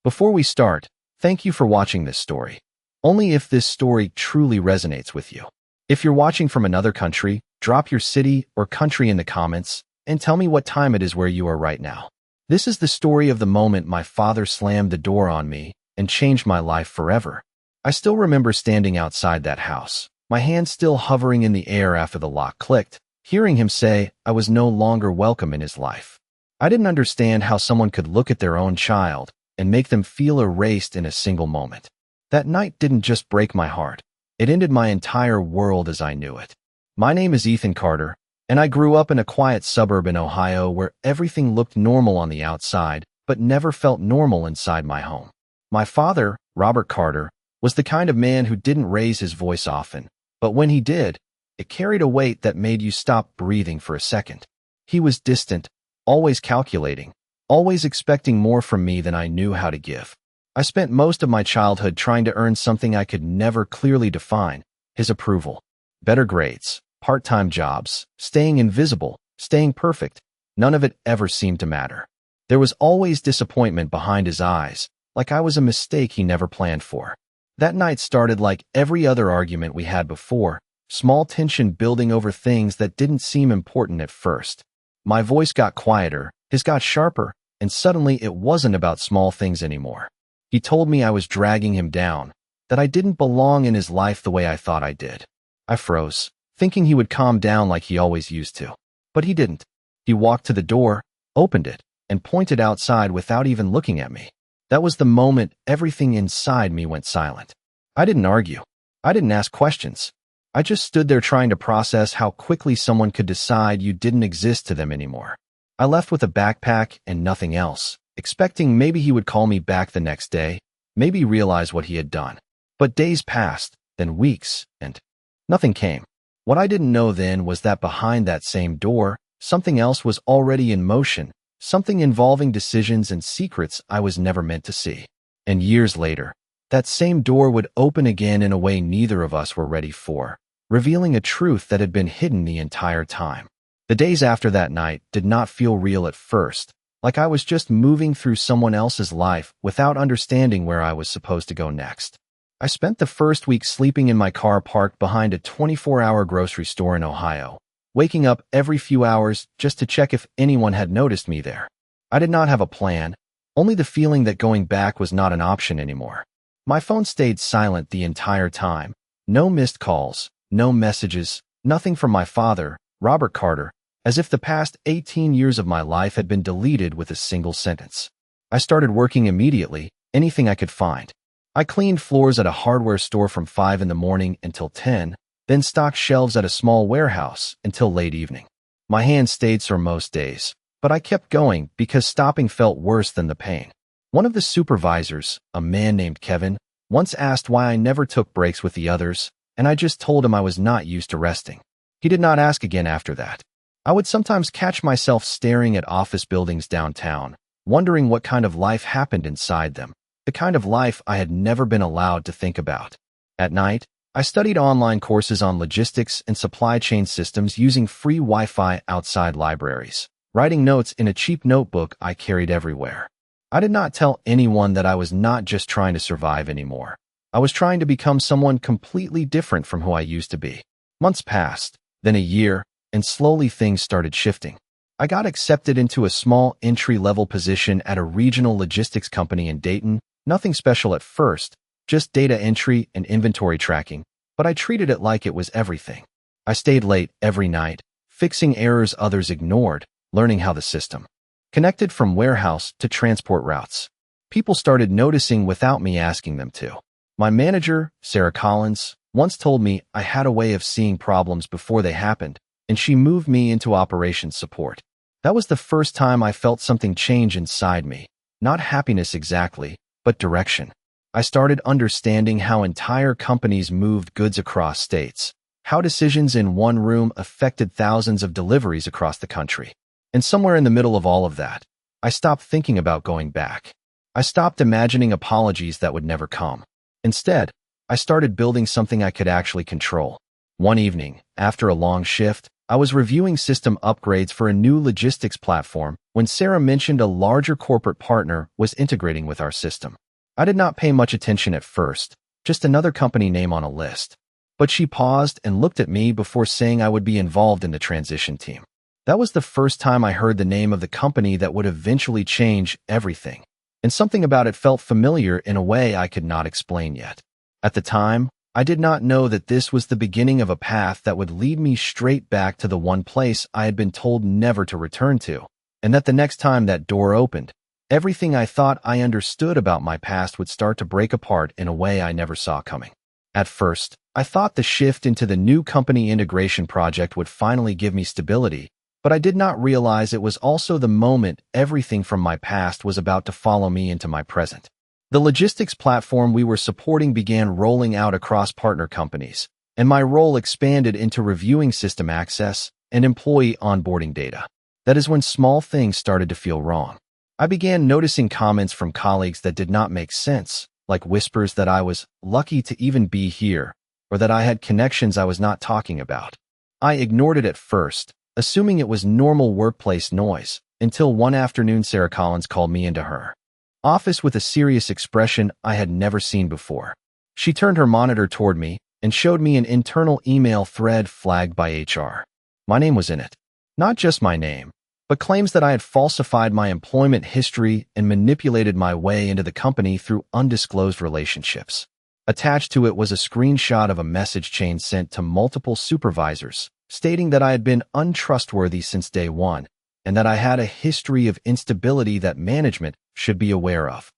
Before we start, thank you for watching this story. Only if this story truly resonates with you. If you're watching from another country, drop your city or country in the comments and tell me what time it is where you are right now. This is the story of the moment my father slammed the door on me and changed my life forever. I still remember standing outside that house, my hand still hovering in the air after the lock clicked, hearing him say I was no longer welcome in his life. I didn't understand how someone could look at their own child and make them feel erased in a single moment. That night didn't just break my heart. It ended my entire world as I knew it. My name is Ethan Carter, and I grew up in a quiet suburb in Ohio where everything looked normal on the outside, but never felt normal inside my home. My father, Robert Carter, was the kind of man who didn't raise his voice often, but when he did, it carried a weight that made you stop breathing for a second. He was distant, always calculating, always expecting more from me than I knew how to give. I spent most of my childhood trying to earn something I could never clearly define: his approval. Better grades, part-time jobs, staying invisible, staying perfect. None of it ever seemed to matter. There was always disappointment behind his eyes, like I was a mistake he never planned for. That night started like every other argument we had before, small tension building over things that didn't seem important at first. My voice got quieter, his got sharper, and suddenly it wasn't about small things anymore. He told me I was dragging him down, that I didn't belong in his life the way I thought I did. I froze, thinking he would calm down like he always used to. But he didn't. He walked to the door, opened it, and pointed outside without even looking at me. That was the moment everything inside me went silent. I didn't argue. I didn't ask questions. I just stood there trying to process how quickly someone could decide you didn't exist to them anymore. I left with a backpack and nothing else, expecting maybe he would call me back the next day, maybe realize what he had done. But days passed, then weeks, and nothing came. What I didn't know then was that behind that same door, something else was already in motion, something involving decisions and secrets I was never meant to see. And years later, that same door would open again in a way neither of us were ready for, revealing a truth that had been hidden the entire time. The days after that night did not feel real at first, like I was just moving through someone else's life without understanding where I was supposed to go next. I spent the first week sleeping in my car parked behind a 24-hour grocery store in Ohio, waking up every few hours just to check if anyone had noticed me there. I did not have a plan, only the feeling that going back was not an option anymore. My phone stayed silent the entire time. No missed calls, no messages, nothing from my father, Robert Carter, as if the past 18 years of my life had been deleted with a single sentence. I started working immediately, anything I could find. I cleaned floors at a hardware store from 5 in the morning until 10, then stocked shelves at a small warehouse until late evening. My hands stayed sore most days, but I kept going because stopping felt worse than the pain. One of the supervisors, a man named Kevin, once asked why I never took breaks with the others, and I just told him I was not used to resting. He did not ask again after that. I would sometimes catch myself staring at office buildings downtown, wondering what kind of life happened inside them, the kind of life I had never been allowed to think about. At night, I studied online courses on logistics and supply chain systems using free Wi-Fi outside libraries, writing notes in a cheap notebook I carried everywhere. I did not tell anyone that I was not just trying to survive anymore. I was trying to become someone completely different from who I used to be. Months passed, then a year, and slowly things started shifting. I got accepted into a small entry-level position at a regional logistics company in Dayton. Nothing special at first, just data entry and inventory tracking, but I treated it like it was everything. I stayed late every night, fixing errors others ignored, learning how the system connected from warehouse to transport routes. People started noticing without me asking them to. My manager, Sarah Collins, once told me I had a way of seeing problems before they happened, and she moved me into operations support. That was the first time I felt something change inside me. Not happiness exactly, but direction. I started understanding how entire companies moved goods across states, how decisions in one room affected thousands of deliveries across the country. And somewhere in the middle of all of that, I stopped thinking about going back. I stopped imagining apologies that would never come. Instead, I started building something I could actually control. One evening, after a long shift, I was reviewing system upgrades for a new logistics platform when Sarah mentioned a larger corporate partner was integrating with our system. I did not pay much attention at first, just another company name on a list. But she paused and looked at me before saying I would be involved in the transition team. That was the first time I heard the name of the company that would eventually change everything, and something about it felt familiar in a way I could not explain yet. At the time, I did not know that this was the beginning of a path that would lead me straight back to the one place I had been told never to return to, and that the next time that door opened, everything I thought I understood about my past would start to break apart in a way I never saw coming. At first, I thought the shift into the new company integration project would finally give me stability, but I did not realize it was also the moment everything from my past was about to follow me into my present. The logistics platform we were supporting began rolling out across partner companies, and my role expanded into reviewing system access and employee onboarding data. That is when small things started to feel wrong. I began noticing comments from colleagues that did not make sense, like whispers that I was lucky to even be here, or that I had connections I was not talking about. I ignored it at first, assuming it was normal workplace noise, until one afternoon Sarah Collins called me into her office with a serious expression I had never seen before. She turned her monitor toward me and showed me an internal email thread flagged by HR. My name was in it. Not just my name, but claims that I had falsified my employment history and manipulated my way into the company through undisclosed relationships. Attached to it was a screenshot of a message chain sent to multiple supervisors, stating that I had been untrustworthy since day one, and that I had a history of instability that management should be aware of.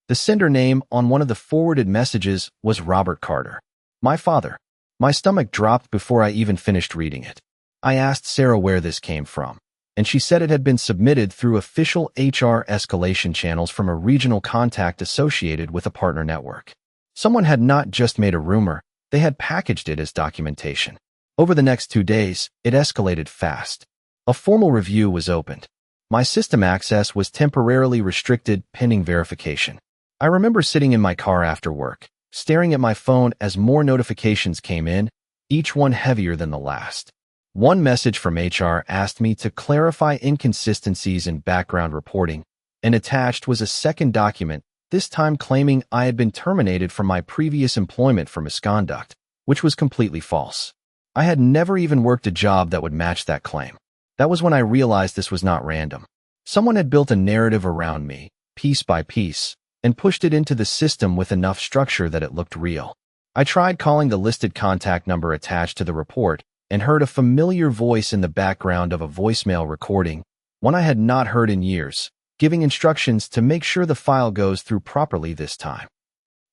The sender name on one of the forwarded messages was Robert Carter, my father. My stomach dropped before I even finished reading it. I asked Sarah where this came from, and she said it had been submitted through official HR escalation channels from a regional contact associated with a partner network. Someone had not just made a rumor, they had packaged it as documentation. Over the next 2 days, it escalated fast. A formal review was opened. My system access was temporarily restricted pending verification. I remember sitting in my car after work, staring at my phone as more notifications came in, each one heavier than the last. One message from HR asked me to clarify inconsistencies in background reporting, and attached was a second document, this time claiming I had been terminated from my previous employment for misconduct, which was completely false. I had never even worked a job that would match that claim. That was when I realized this was not random. Someone had built a narrative around me, piece by piece, and pushed it into the system with enough structure that it looked real. I tried calling the listed contact number attached to the report and heard a familiar voice in the background of a voicemail recording, one I had not heard in years, giving instructions to make sure the file goes through properly this time.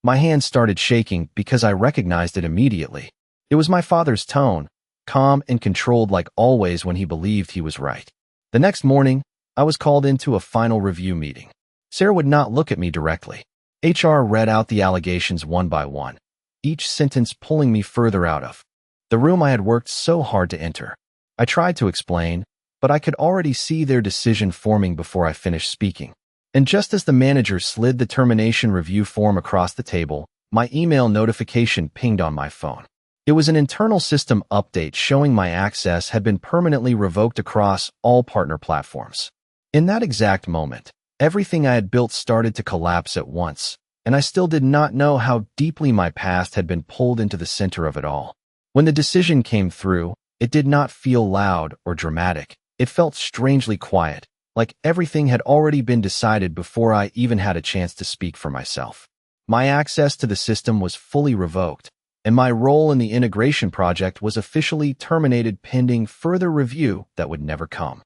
My hands started shaking because I recognized it immediately. It was my father's tone, calm and controlled like always when he believed he was right. The next morning, I was called into a final review meeting. Sarah would not look at me directly. HR read out the allegations one by one, each sentence pulling me further out of the room I had worked so hard to enter. I tried to explain, but I could already see their decision forming before I finished speaking. And just as the manager slid the termination review form across the table, my email notification pinged on my phone. It was an internal system update showing my access had been permanently revoked across all partner platforms. In that exact moment, everything I had built started to collapse at once, and I still did not know how deeply my past had been pulled into the center of it all. When the decision came through, it did not feel loud or dramatic. It felt strangely quiet, like everything had already been decided before I even had a chance to speak for myself. My access to the system was fully revoked, and my role in the integration project was officially terminated pending further review that would never come.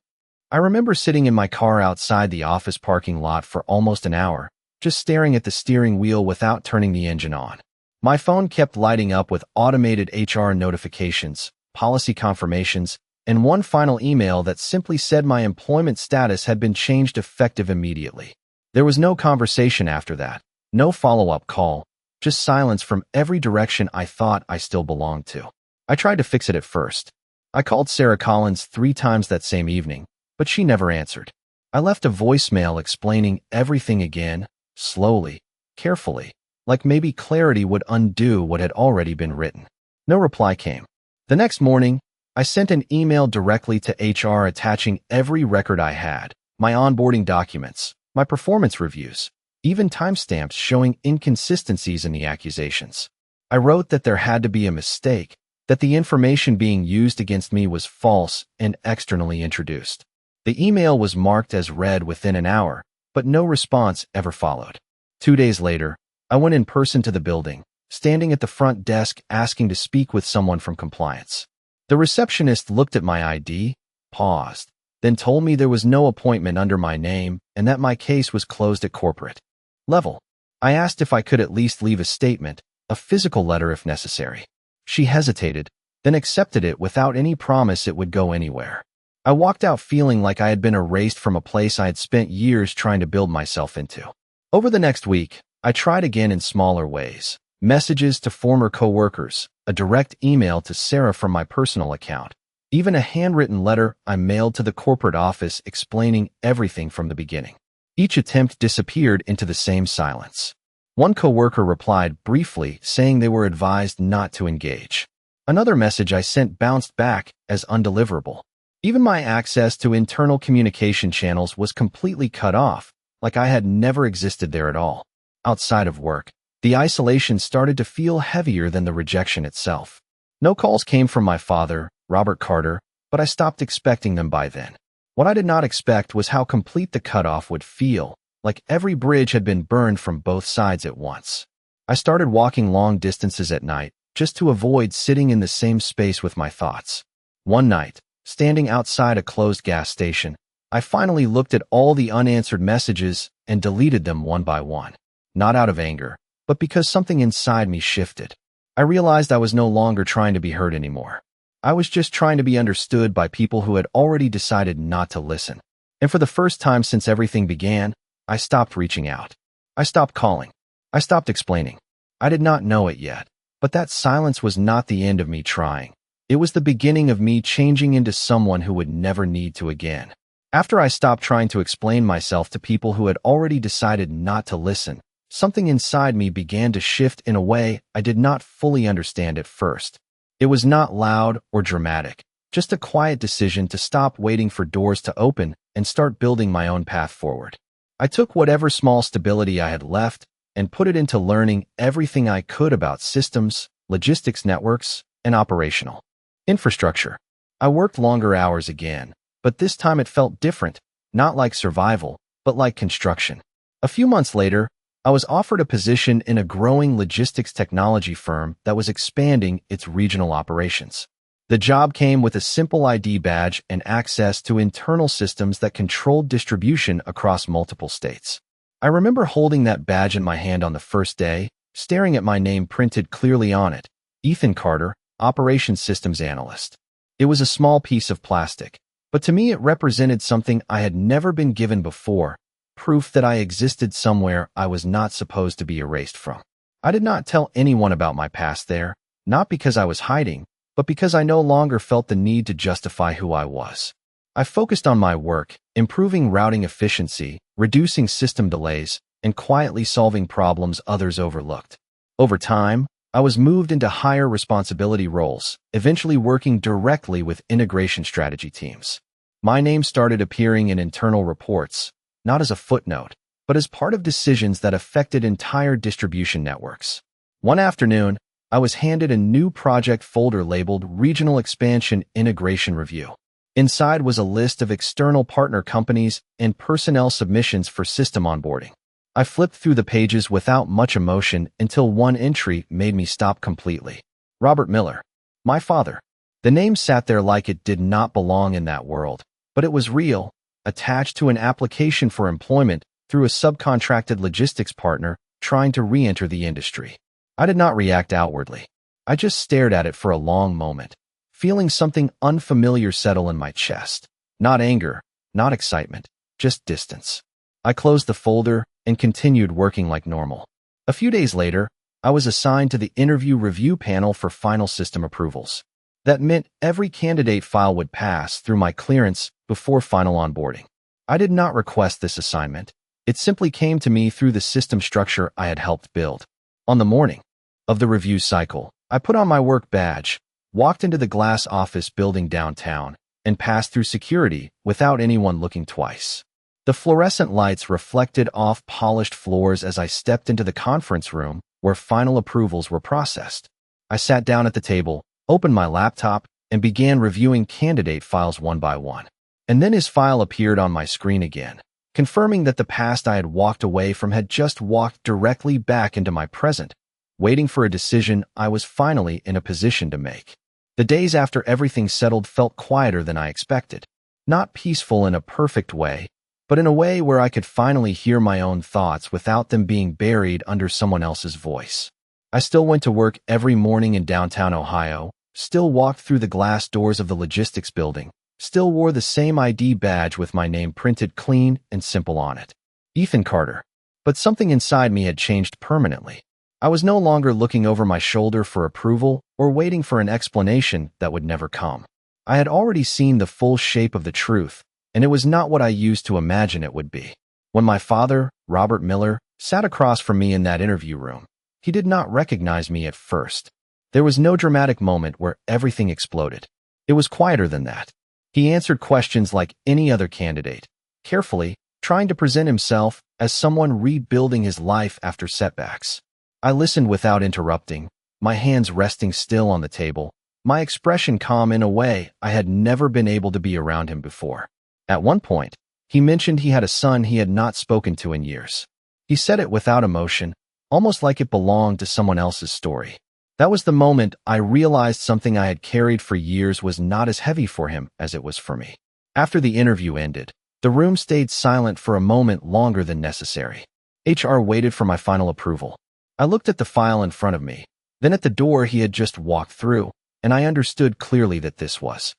I remember sitting in my car outside the office parking lot for almost an hour, just staring at the steering wheel without turning the engine on. My phone kept lighting up with automated HR notifications, policy confirmations, and one final email that simply said my employment status had been changed effective immediately. There was no conversation after that, no follow-up call, just silence from every direction I thought I still belonged to. I tried to fix it at first. I called Sarah Collins 3 times that same evening, but she never answered. I left a voicemail explaining everything again, slowly, carefully, like maybe clarity would undo what had already been written. No reply came. The next morning, I sent an email directly to HR attaching every record I had, my onboarding documents, my performance reviews, even timestamps showing inconsistencies in the accusations. I wrote that there had to be a mistake, that the information being used against me was false and externally introduced. The email was marked as read within an hour, but no response ever followed. 2 days later, I went in person to the building, standing at the front desk asking to speak with someone from compliance. The receptionist looked at my ID, paused, then told me there was no appointment under my name and that my case was closed at corporate level. I asked if I could at least leave a statement, a physical letter if necessary. She hesitated, then accepted it without any promise it would go anywhere. I walked out feeling like I had been erased from a place I had spent years trying to build myself into. Over the next week, I tried again in smaller ways. Messages to former coworkers, a direct email to Sarah from my personal account, even a handwritten letter I mailed to the corporate office explaining everything from the beginning. Each attempt disappeared into the same silence. One coworker replied briefly, saying they were advised not to engage. Another message I sent bounced back as undeliverable. Even my access to internal communication channels was completely cut off, like I had never existed there at all. Outside of work, the isolation started to feel heavier than the rejection itself. No calls came from my father, Robert Carter, but I stopped expecting them by then. What I did not expect was how complete the cutoff would feel, like every bridge had been burned from both sides at once. I started walking long distances at night, just to avoid sitting in the same space with my thoughts. One night, standing outside a closed gas station, I finally looked at all the unanswered messages and deleted them one by one. Not out of anger, but because something inside me shifted. I realized I was no longer trying to be heard anymore. I was just trying to be understood by people who had already decided not to listen. And for the first time since everything began, I stopped reaching out. I stopped calling. I stopped explaining. I did not know it yet, but that silence was not the end of me trying. It was the beginning of me changing into someone who would never need to again. After I stopped trying to explain myself to people who had already decided not to listen, something inside me began to shift in a way I did not fully understand at first. It was not loud or dramatic, just a quiet decision to stop waiting for doors to open and start building my own path forward. I took whatever small stability I had left and put it into learning everything I could about systems, logistics networks, and operational infrastructure. I worked longer hours again, but this time it felt different, not like survival, but like construction. A few months later, I was offered a position in a growing logistics technology firm that was expanding its regional operations. The job came with a simple ID badge and access to internal systems that controlled distribution across multiple states. I remember holding that badge in my hand on the first day, staring at my name printed clearly on it, Ethan Carter, Operations Systems Analyst. It was a small piece of plastic, but to me it represented something I had never been given before, proof that I existed somewhere I was not supposed to be erased from. I did not tell anyone about my past there, not because I was hiding, but because I no longer felt the need to justify who I was. I focused on my work, improving routing efficiency, reducing system delays, and quietly solving problems others overlooked. Over time, I was moved into higher responsibility roles, eventually working directly with integration strategy teams. My name started appearing in internal reports, not as a footnote, but as part of decisions that affected entire distribution networks. One afternoon, I was handed a new project folder labeled Regional Expansion Integration Review. Inside was a list of external partner companies and personnel submissions for system onboarding. I flipped through the pages without much emotion until one entry made me stop completely. Robert Miller. My father. The name sat there like it did not belong in that world, but it was real, attached to an application for employment through a subcontracted logistics partner trying to re-enter the industry. I did not react outwardly. I just stared at it for a long moment, feeling something unfamiliar settle in my chest. Not anger, not excitement, just distance. I closed the folder and continued working like normal. A few days later, I was assigned to the interview review panel for final system approvals. That meant every candidate file would pass through my clearance before final onboarding. I did not request this assignment. It simply came to me through the system structure I had helped build. On the morning of the review cycle, I put on my work badge, walked into the glass office building downtown, and passed through security without anyone looking twice. The fluorescent lights reflected off polished floors as I stepped into the conference room where final approvals were processed. I sat down at the table, opened my laptop, and began reviewing candidate files one by one. And then his file appeared on my screen again, confirming that the past I had walked away from had just walked directly back into my present, waiting for a decision I was finally in a position to make. The days after everything settled felt quieter than I expected. Not peaceful in a perfect way, but in a way where I could finally hear my own thoughts without them being buried under someone else's voice. I still went to work every morning in downtown Ohio, still walked through the glass doors of the logistics building, still wore the same ID badge with my name printed clean and simple on it. Ethan Carter. But something inside me had changed permanently. I was no longer looking over my shoulder for approval or waiting for an explanation that would never come. I had already seen the full shape of the truth, and it was not what I used to imagine it would be. When my father, Robert Miller, sat across from me in that interview room, he did not recognize me at first. There was no dramatic moment where everything exploded. It was quieter than that. He answered questions like any other candidate, carefully, trying to present himself as someone rebuilding his life after setbacks. I listened without interrupting, my hands resting still on the table, my expression calm in a way I had never been able to be around him before. At one point, he mentioned he had a son he had not spoken to in years. He said it without emotion, almost like it belonged to someone else's story. That was the moment I realized something I had carried for years was not as heavy for him as it was for me. After the interview ended, the room stayed silent for a moment longer than necessary. HR waited for my final approval. I looked at the file in front of me, then at the door he had just walked through, and I understood clearly that this was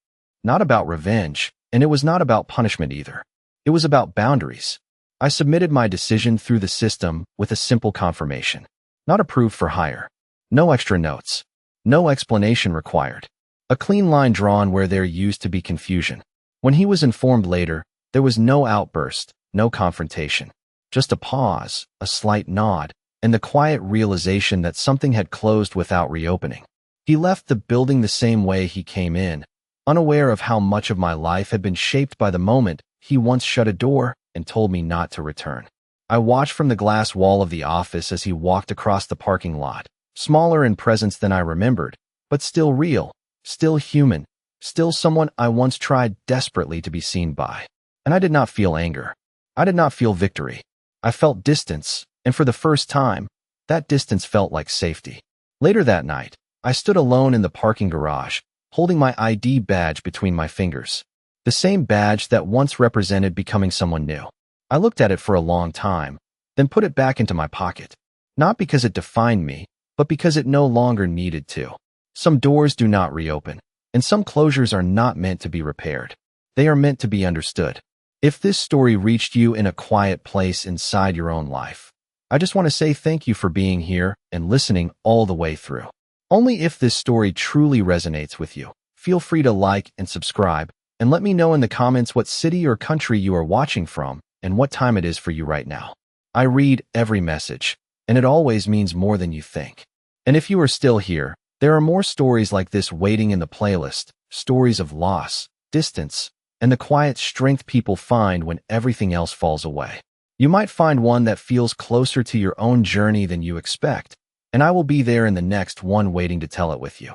not about revenge, and it was not about punishment either. It was about boundaries. I submitted my decision through the system with a simple confirmation. Not approved for hire. No extra notes. No explanation required. A clean line drawn where there used to be confusion. When he was informed later, there was no outburst, no confrontation. Just a pause, a slight nod, and the quiet realization that something had closed without reopening. He left the building the same way he came in, unaware of how much of my life had been shaped by the moment he once shut a door and told me not to return. I watched from the glass wall of the office as he walked across the parking lot, smaller in presence than I remembered, but still real, still human, still someone I once tried desperately to be seen by. And I did not feel anger. I did not feel victory. I felt distance, and for the first time, that distance felt like safety. Later that night, I stood alone in the parking garage, holding my ID badge between my fingers. The same badge that once represented becoming someone new. I looked at it for a long time, then put it back into my pocket. Not because it defined me, but because it no longer needed to. Some doors do not reopen, and some closures are not meant to be repaired. They are meant to be understood. If this story reached you in a quiet place inside your own life, I just want to say thank you for being here and listening all the way through. Only if this story truly resonates with you, feel free to like and subscribe, and let me know in the comments what city or country you are watching from and what time it is for you right now. I read every message, and it always means more than you think. And if you are still here, there are more stories like this waiting in the playlist, stories of loss, distance, and the quiet strength people find when everything else falls away. You might find one that feels closer to your own journey than you expect, and I will be there in the next one waiting to tell it with you.